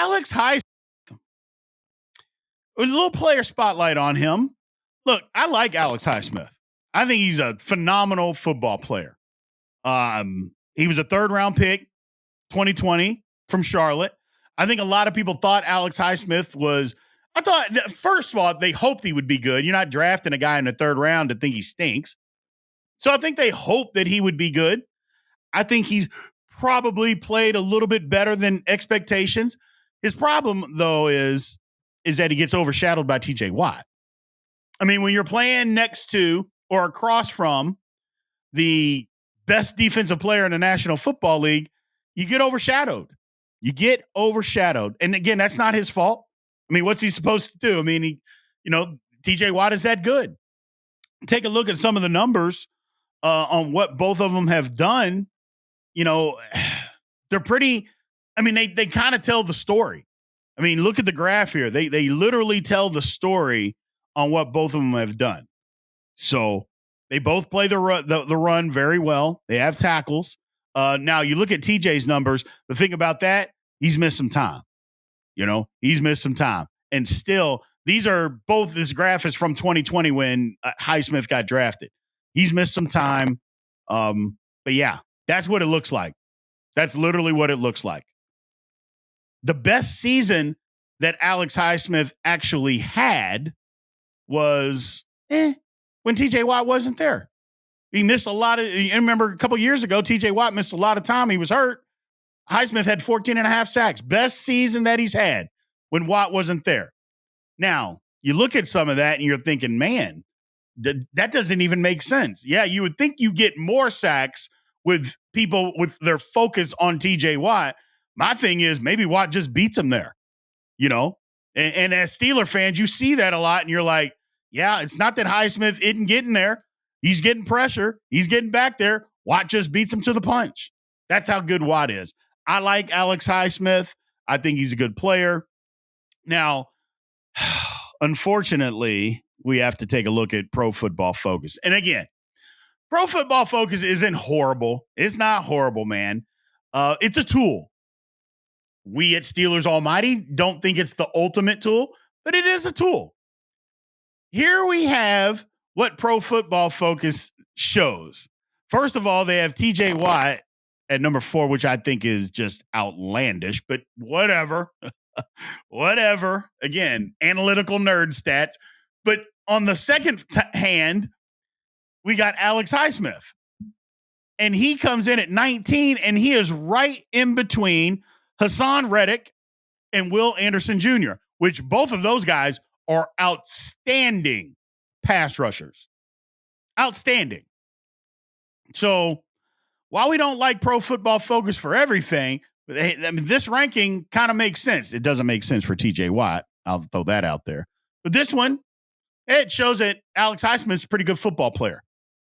Alex Highsmith, a little player spotlight on him. Look, I like Alex Highsmith. I think he's a phenomenal football player. He was a third-round pick, 2020 from Charlotte. I think a lot of people thought Alex Highsmith was. I thought, first of all, they hoped he would be good. You're not drafting a guy in the third round to think he stinks. So I think they hoped that he would be good. I think he's probably played a little bit better than expectations. His problem, though, is that he gets overshadowed by TJ Watt. I mean, when you're playing next to or across from the best defensive player in the National Football League, you get overshadowed. And again, that's not his fault. I mean, what's he supposed to do? I mean, TJ Watt is that good. Take a look at some of the numbers on what both of them have done. They're pretty. I mean, they kind of tell the story. I mean, look at the graph here. They literally tell the story on what both of them have done. So they both play the run very well. They have tackles. Now you look at TJ's numbers. The thing about that, he's missed some time. He's missed some time. And still, this graph is from 2020 when Highsmith got drafted. He's missed some time. But yeah, that's what it looks like. That's literally what it looks like. The best season that Alex Highsmith actually had was when TJ Watt wasn't there. He missed a lot of, I remember a couple years ago, TJ Watt missed a lot of time. He was hurt. Highsmith had 14 and a half sacks. Best season that he's had when Watt wasn't there. Now, you look at some of that and you're thinking, man, that doesn't even make sense. Yeah, you would think you get more sacks with people with their focus on TJ Watt. My thing is maybe Watt just beats him there, And as Steeler fans, you see that a lot and you're like, yeah, it's not that Highsmith isn't getting there. He's getting pressure. He's getting back there. Watt just beats him to the punch. That's how good Watt is. I like Alex Highsmith. I think he's a good player. Now, unfortunately, we have to take a look at Pro Football Focus. And again, Pro Football Focus isn't horrible. It's not horrible, man. It's a tool. We at Steelers Almighty don't think it's the ultimate tool, but it is a tool. Here we have what Pro Football Focus shows. First of all, they have TJ Watt at number 4, which I think is just outlandish, but whatever. Whatever. Again, analytical nerd stats. But on the second hand, we got Alex Highsmith. And he comes in at 19, and he is right in between Hassan Reddick and Will Anderson Jr., which both of those guys are outstanding pass rushers. Outstanding. So while we don't like Pro Football Focus for everything, this ranking kind of makes sense. It doesn't make sense for TJ Watt. I'll throw that out there. But this one, it shows that Alex Highsmith's a pretty good football player.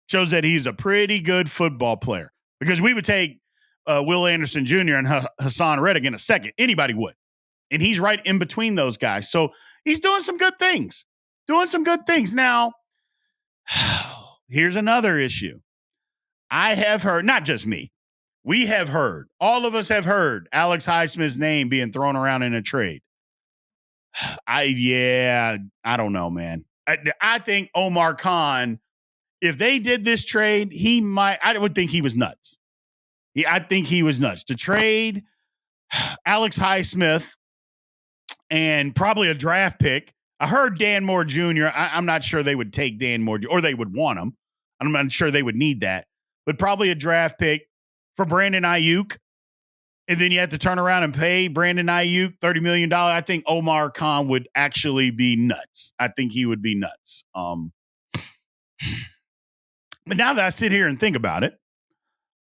Shows that he's a pretty good football player. Because we would take Will Anderson Jr. and Hassan Reddick in a second. Anybody would. And he's right in between those guys. So he's doing some good things. Now, here's another issue. I have heard, not just me, we have heard, all of us have heard Alex Highsmith's name being thrown around in a trade. I don't know, man. I think Omar Khan, if they did this trade, I would think he was nuts. I think he was nuts to trade Alex Highsmith and probably a draft pick. I heard Dan Moore Jr. I'm not sure they would take Dan Moore, or they would want him. I'm not sure they would need that, but probably a draft pick for Brandon Aiyuk. And then you have to turn around and pay Brandon Aiyuk $30 million. I think Omar Khan would actually be nuts. I think he would be nuts. But now that I sit here and think about it,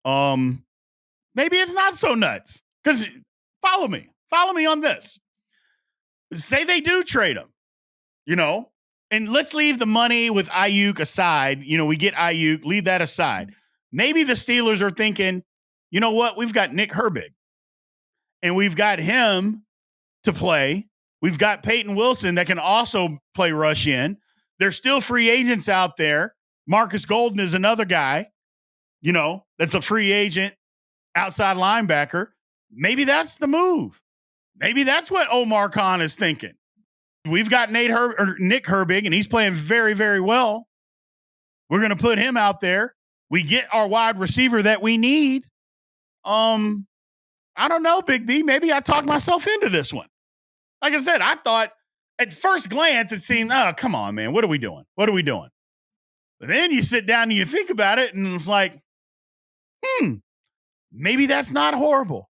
maybe it's not so nuts. Because follow me on this. Say they do trade him, and let's leave the money with Aiyuk aside. We get Aiyuk, leave that aside. Maybe the Steelers are thinking, you know what? We've got Nick Herbig, and we've got him to play. We've got Peyton Wilson that can also play rush in. There's still free agents out there. Marcus Golden is another guy, that's a free agent outside linebacker. Maybe that's the move. Maybe that's what Omar Khan is thinking. We've got Nick Herbig, and he's playing very, very well. We're going to put him out there. We get our wide receiver that we need. I don't know, Big B. Maybe I talked myself into this one. Like I said, I thought at first glance it seemed, oh, come on, man. What are we doing? What are we doing? But then you sit down and you think about it, and it's like, maybe that's not horrible.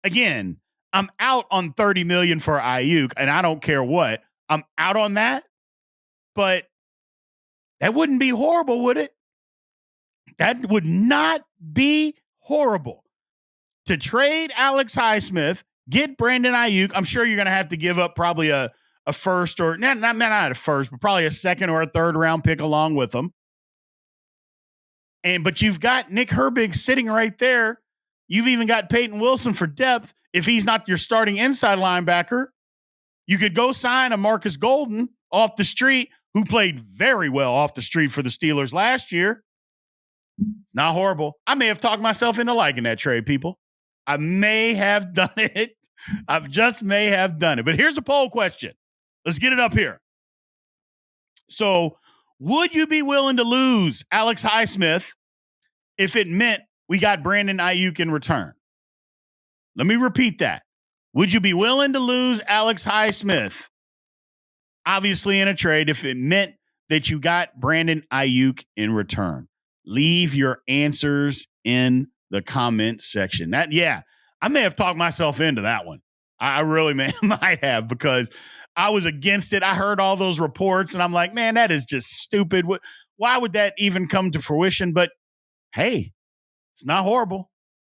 Again, I'm out on $30 million for Aiyuk, and I don't care what. I'm out on that, but that wouldn't be horrible, would it? That would not be horrible. To trade Alex Highsmith, get Brandon Aiyuk. I'm sure you're going to have to give up probably a first or not a first, but probably a second or a third round pick along with them. But you've got Nick Herbig sitting right there. You've even got Peyton Wilson for depth. If he's not your starting inside linebacker, you could go sign a Marcus Golden off the street, who played very well off the street for the Steelers last year. It's not horrible. I may have talked myself into liking that trade, people. I may have done it. I just may have done it. But here's a poll question. Let's get it up here. So, would you be willing to lose Alex Highsmith if it meant we got Brandon Aiyuk in return? Let me repeat that. Would you be willing to lose Alex Highsmith, obviously in a trade, if it meant that you got Brandon Aiyuk in return? Leave your answers in the comment section. I may have talked myself into that one. I really might have, because I was against it. I heard all those reports and I'm like, man, that is just stupid. Why would that even come to fruition? But hey, it's not horrible.